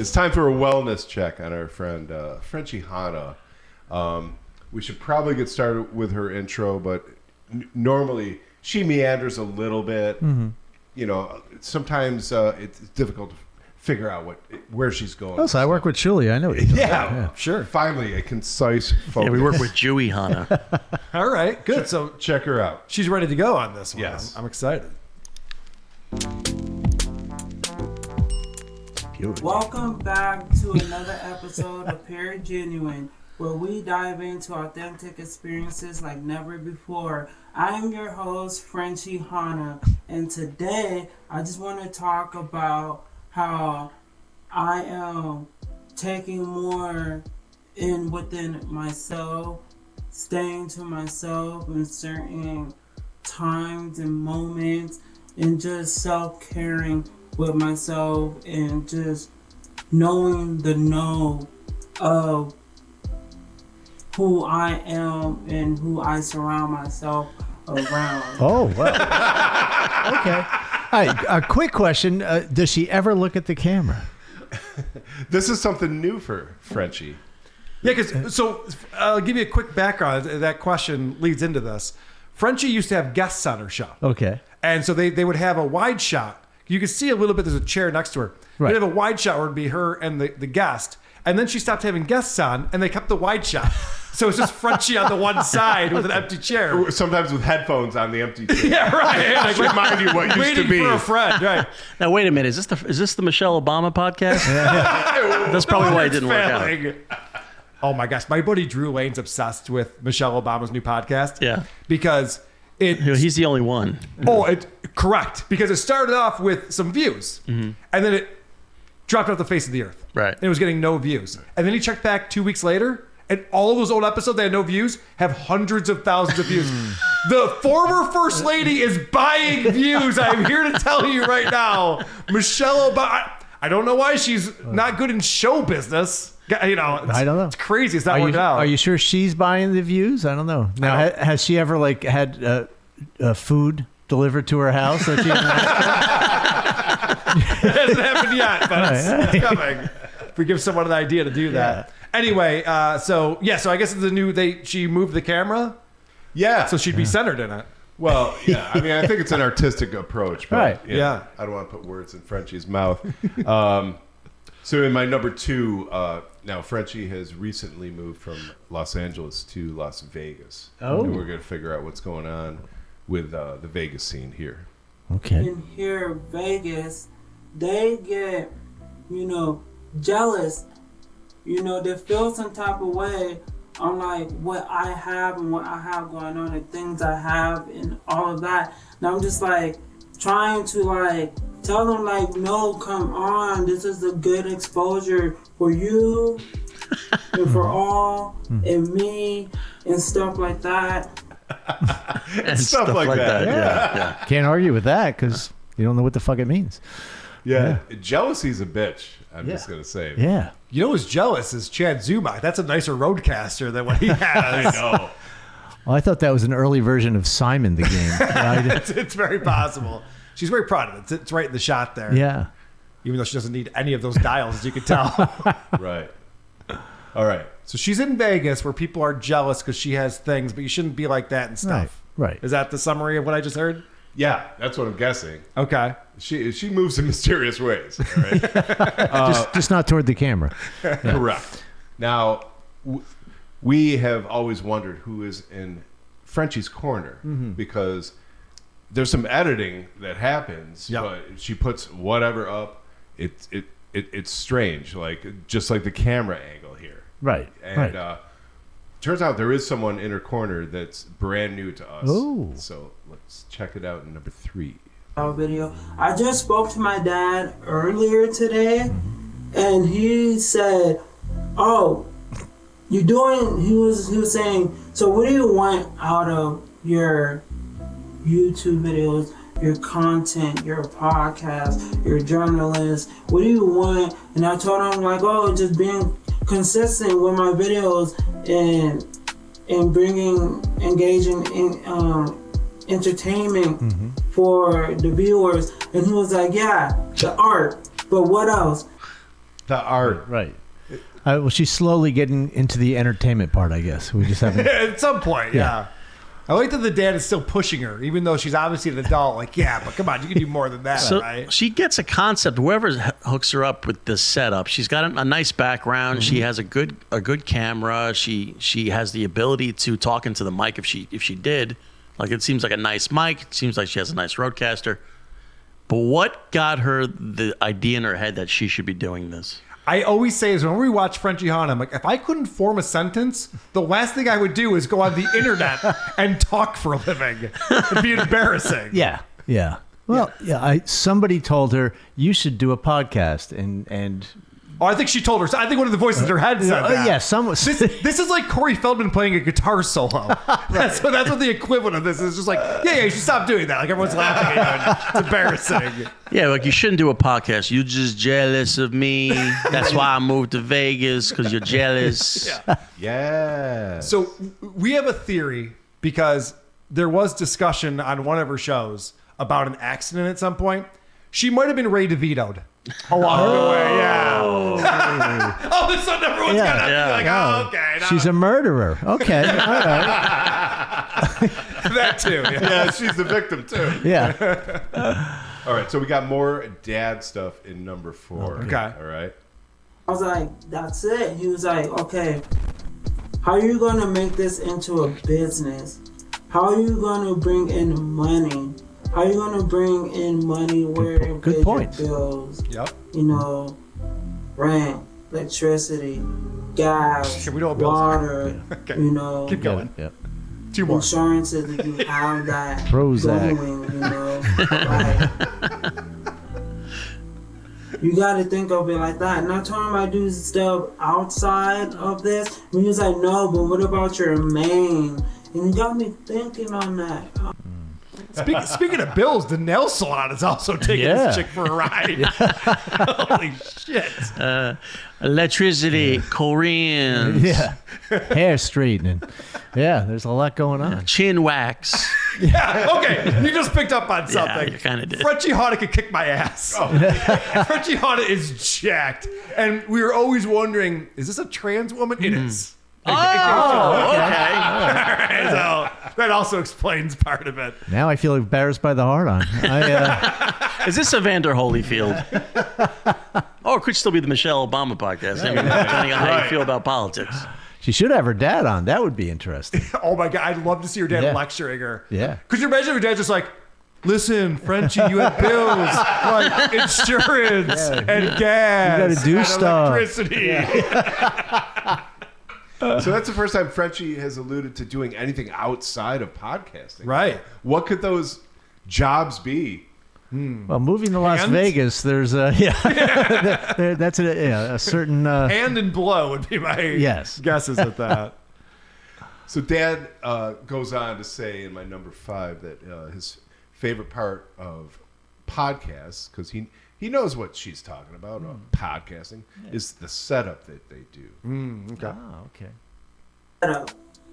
It's time for a wellness check on our friend Frenchie Hana. We should probably get started with her intro, but normally she meanders a little bit. Mm-hmm. You know, sometimes it's difficult to figure out where she's going. Oh, so I work with Julie. I know what you're doing. Yeah, sure. Finally, a concise focus. Yeah, we work with Jewy Hana. All right, good. So check her out. She's ready to go on this one. Yes. I'm excited. Welcome back to another episode of Pure Genuine, where we dive into authentic experiences like never before. I am your host, Frenchie Hana, and today I just want to talk about how I am taking more in within myself, staying to myself in certain times and moments, and just self-caring with myself and just knowing the know of who I am and who I surround myself around. Oh, well. Okay. All right, a quick question. Does she ever look at the camera? This is something new for Frenchie. Yeah, because so I'll give you a quick background. That question leads into this. Frenchie used to have guests on her show. Okay. And so they would have a wide shot. You can see a little bit, there's a chair next to her. Right. They'd have a wide shot where it'd be her and the guest. And then she stopped having guests on, and they kept the wide shot. So it's just Frenchie on the one side with an empty chair. Sometimes with headphones on the empty chair. Yeah, right. Like, remind you what used waiting to be. for a friend, right? Now wait a minute, is this the Michelle Obama podcast? That's probably why it didn't work out. Oh my gosh, my buddy Drew Lane's obsessed with Michelle Obama's new podcast. Yeah, because he's the only one. Oh, correct. Because it started off with some views, and then it dropped off the face of the earth. Right. And it was getting no views. And then he checked back 2 weeks later, and all of those old episodes that had no views have hundreds of thousands of views. The former First Lady is buying views. I'm here to tell you right now. Michelle Obama, I don't know why she's not good in show business. You know, I don't know. It's crazy. It's not working out. Are you sure she's buying the views? I don't know. Now, has she ever had food delivered to her house? That she It hasn't happened yet, but it's coming. If we give someone an idea to do that. Yeah. Anyway, so I guess it's a new. She moved the camera. Yeah. So she'd be centered in it. Well, yeah. I mean, I think it's an artistic approach. But, right. Yeah. I don't want to put words in Frenchie's mouth. So in my number 2, now Frenchie has recently moved from Los Angeles to Las Vegas. Oh. And we're going to figure out what's going on with the Vegas scene here. Okay. In here, Vegas, they get, jealous. They feel some type of way on like what I have and what I have going on and things I have and all of that. And I'm just like trying to like tell them like, no, come on, this is a good exposure for you and for all and me and stuff like that. And stuff like that. Yeah. Can't argue with that because you don't know what the fuck it means. Yeah. Jealousy's a bitch. I'm just going to say. Yeah. You know who's jealous is Chad Zumach. That's a nicer roadcaster than what he has. I know. Well, I thought that was an early version of Simon the Game. It's very possible. She's very proud of it. It's right in the shot there. Yeah. Even though she doesn't need any of those dials, as you can tell. Right. All right. So she's in Vegas where people are jealous because she has things, but you shouldn't be like that and stuff. Right. Is that the summary of what I just heard? Yeah, that's what I'm guessing. Okay. She moves in mysterious ways. All right. Just not toward the camera. Yeah. Correct. Now, we have always wondered who is in Frenchie's corner because there's some editing that happens, but she puts whatever up. It's strange, just like the camera angle here. Right. And turns out there is someone in her corner that's brand new to us. Oh. So let's check it out in number 3. Video. I just spoke to my dad earlier today, and he said, "Oh, you're doing." He was saying, "So what do you want out of your YouTube videos, your content, your podcast, your journalist? What do you want?" And I told him like, "Oh, just being consistent with my videos and bringing engaging in entertainment for the viewers." And he was like, "Yeah, the art, but what else?" The art. Right. Well, she's slowly getting into the entertainment part, I guess. We just haven't. At some point, yeah. I like that the dad is still pushing her, even though she's obviously an adult. Like, yeah, but come on, you can do more than that, So right? she gets a concept. Whoever hooks her up with this setup, she's got a nice background. Mm-hmm. She has a good camera. She has the ability to talk into the mic if she did. Like, it seems like a nice mic. It seems like she has a nice roadcaster. But what got her the idea in her head that she should be doing this? I always say is when we watch Frenchie Hana, I'm like, if I couldn't form a sentence, the last thing I would do is go on the internet and talk for a living. It'd be embarrassing. Yeah. Well, somebody told her you should do a podcast, and Oh, I think she told her. I think one of the voices in her head said that. yeah, someone. This is like Corey Feldman playing a guitar solo. That's what the equivalent of this is. Just like, yeah, you should stop doing that. Like, everyone's laughing at you. It's embarrassing. Yeah, like, you shouldn't do a podcast. You're just jealous of me. That's why I moved to Vegas, because you're jealous. Yeah. So we have a theory because there was discussion on one of her shows about an accident at some point. She might have been Ray DeVito'd along the way. Yeah. All of a sudden, everyone's gonna be like, "Oh, okay." No. she's a murderer. Okay, all right. That too. Yeah. Yeah, she's the victim too. Yeah. All right, so we got more dad stuff in number 4. Okay. All right. I was like, that's it. He was like, okay, how are you going to make this into a business? How are you going to bring in money? How are you going to bring in money where it pays your bills? Yep. You know, rent, electricity, gas, We know what bills are. water, Okay. you know, Keep going. Yep. 2 more. insurances if you have that. Prozac. Going, you know, like, you got to think of it like that. Not talking about do stuff outside of this. When he was like, no, but what about your main? And you got me thinking on that. Speaking of bills, the nail salon is also taking this chick for a ride. Holy shit. Electricity, Koreans, Yeah. Hair straightening. Yeah, there's a lot going on. chin wax. Yeah, okay. You just picked up on something. you kinda did. Frenchie Hana could kick my ass. Frenchie Hana is jacked. And we were always wondering, is this a trans woman? It is. Okay. So that also explains part of it. Now I feel embarrassed by the hard on. Is this Evander Holyfield? Or it could still be the Michelle Obama podcast. I mean, depending on how you feel about politics. She should have her dad on. That would be interesting. Oh my God, I'd love to see her dad Yeah. lecturing her. Yeah. Could you imagine if her dad's just like, listen, Frenchie, you have bills, like insurance and gas. You gotta do and stuff. electricity. So that's the first time Frenchie has alluded to doing anything outside of podcasting. Right. What could those jobs be? Well, moving to Las Hands? Vegas, there's that's a certain Hand and blow would be my guesses at that. So Dad goes on to say in my number 5 that his favorite part of podcasts, because he knows what she's talking about, podcasting, is the setup that they do. Okay. Oh, okay.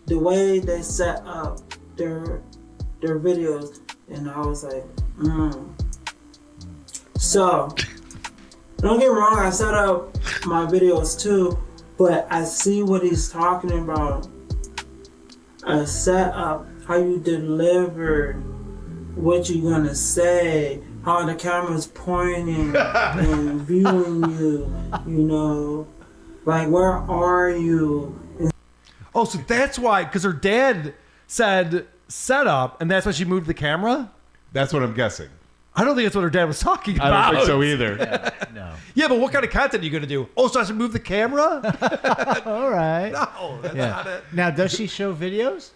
The way they set up their videos, and I was like, So, don't get me wrong, I set up my videos too, but I see what he's talking about. A setup, how you deliver, what you're gonna say, how the camera's pointing and viewing you, you know, like where are you? Oh, so that's why, because her dad said set up, and that's why she moved the camera? That's what I'm guessing. I don't think that's what her dad was talking about. I don't think so either. No. Yeah, but what kind of content are you going to do? Oh, so I should move the camera? All right. No, that's not it. Now, does she show videos?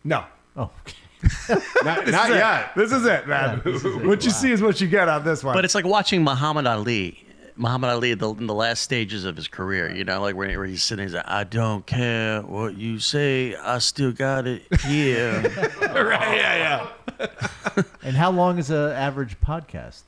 No. Oh, okay. Not yet. This is it, man. What you see is what you get on this one. But it's like watching Muhammad Ali. Muhammad Ali in the last stages of his career, you know, like where he's sitting, he's like, I don't care what you say, I still got it here. right, yeah. And how long is an average podcast?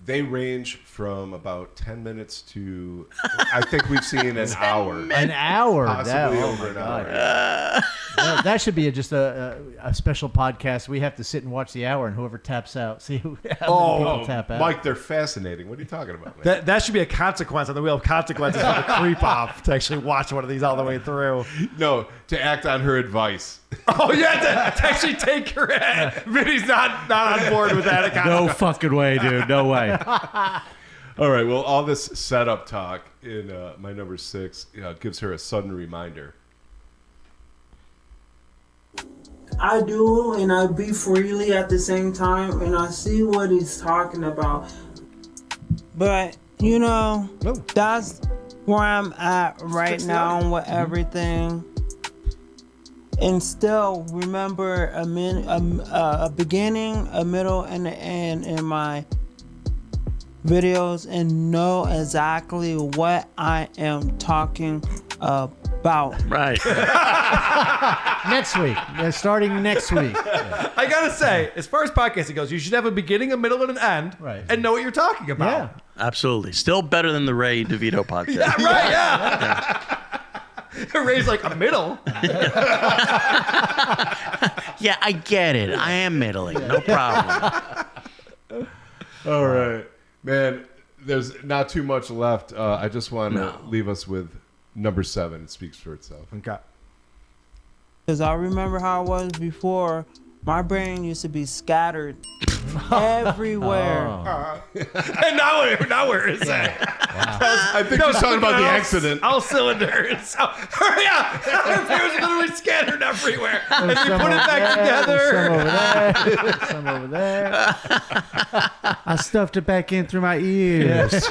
They range from about 10 minutes to, I think we've seen an hour. An hour. Possibly Oh over my an God. hour. Well, that should be just a special podcast. We have to sit and watch the hour, and whoever taps out, see how many people tap out. Mike, they're fascinating. What are you talking about, man? That should be a consequence on the wheel of consequences for the creep off to actually watch one of these all the way through. No, to act on her advice. Oh yeah, to actually take her in. Vinny's not on board with that. No fucking way, dude. No way. All right, well, all this setup talk in my number 6 gives her a sudden reminder. I do, and I be freely at the same time, and I see what he's talking about. But, you know, that's where I'm at right now with everything. And still remember a beginning, a middle, and an end in my videos and know exactly what I am talking about. Right. Next week. Starting next week. I gotta say, as far as podcasting goes, you should have a beginning, a middle, and an end, Right. and know what you're talking about. Yeah. Absolutely. Still better than the Ray DeVito podcast. Yeah, right. Yeah. Ray's like a middle. Yeah, I get it. I am middling. No problem. All right. Man, there's not too much left. I just want to leave us with number 7. It speaks for itself. Okay. Because I remember how it was before. My brain used to be scattered everywhere. And now where is that? I think you're talking about the accident. All cylinders. Yeah, our fingers are literally scattered everywhere. And then you put it back together. Some over there. I stuffed it back in through my ears.